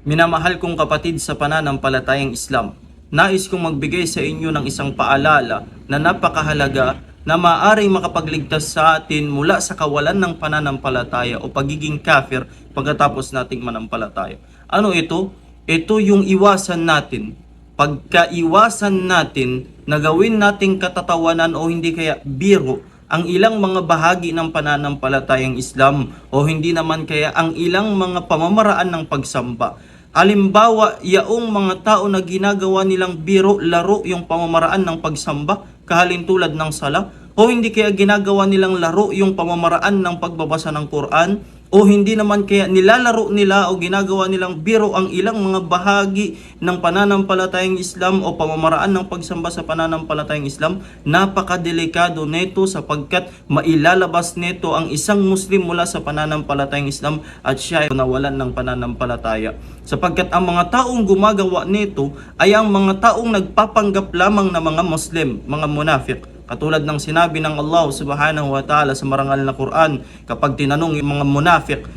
Minamahal kong kapatid sa pananampalatayang Islam, nais kong magbigay sa inyo ng isang paalala na napakahalaga na maaaring makapagligtas sa atin mula sa kawalan ng pananampalataya o pagiging kafir pagkatapos nating manampalataya. Ano ito? Ito yung iwasan natin. Pagkaiwasan natin na gawin nating katatawanan o hindi kaya biro ang ilang mga bahagi ng pananampalatayang Islam o hindi naman kaya ang ilang mga pamamaraan ng pagsamba. Halimbawa, yaong mga tao na ginagawa nilang biro, laro yung pamamaraan ng pagsamba, kahalintulad ng sala, o hindi kaya ginagawa nilang laro yung pamamaraan ng pagbabasa ng Quran, o hindi naman kaya nilalaro nila o ginagawa nilang biro ang ilang mga bahagi ng pananampalatayang Islam o pamamaraan ng pagsamba sa pananampalatayang Islam. Napakadelikado neto sapagkat mailalabas neto ang isang Muslim mula sa pananampalatayang Islam at siya ay nawalan ng pananampalataya. Sapagkat ang mga taong gumagawa neto ay ang mga taong nagpapanggap lamang na mga Muslim, mga munafik. Katulad ng sinabi ng Allah subhanahu wa ta'ala sa marangal na Quran, kapag tinanong yung mga munafik,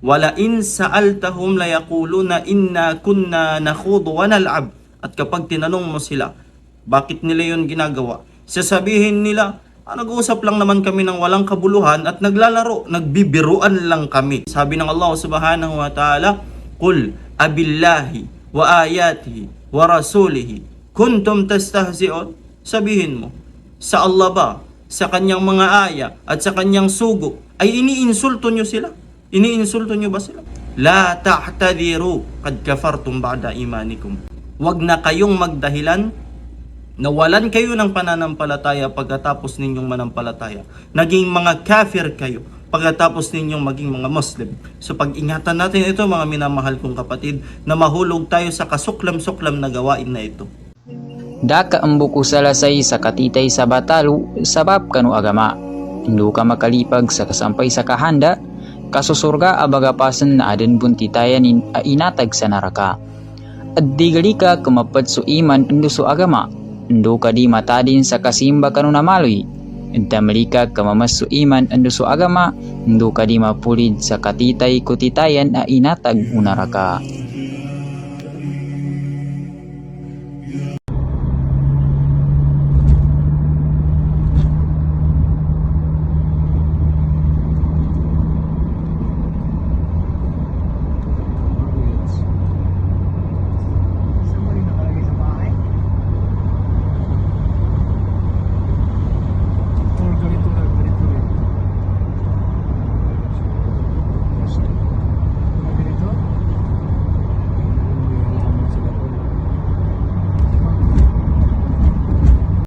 wala in sa'altahum la yaquluna inna kunna nakhudu wa nal'ab. At kapag tinanong mo sila, bakit nila yun ginagawa? Sasabihin nila, nag-uusap lang naman kami ng walang kabuluhan at naglalaro, nagbibiruan lang kami. Sabi ng Allah subhanahu wa ta'ala, Qul abillahi wa ayatihi wa rasulihi kuntum tastahzi'un. Sabihin mo, sa Allah ba, sa kanyang mga aya at sa kanyang sugo ay iniinsulto nyo sila? Iniinsulto nyo ba sila? La ta'tadiru qad kafartum ba'da imanikum. Wag na kayong magdahilan, nawalan kayo ng pananampalataya pagkatapos ninyong manampalataya. Naging mga kafir kayo pagkatapos ninyong maging mga Muslim. So pag-ingatan natin ito, mga minamahal kong kapatid, na mahulog tayo sa kasuklam-suklam na gawain na ito. Daka ang buko salasay sa katitay sa batalu sabab kanu agama. Hindu ka makalipag sa kasampay sa kahanda, kasusurga abagapasan na aden buntitayanin a inatag sa naraka. At digali ka kumapad su iman hindu su agama, hindu ka di matadin sa kasimba kanu namaloy. Damali ka kamamas su iman hindu su agama, hindu ka di mapulid sa katitay kutitayan a inatag unaraka.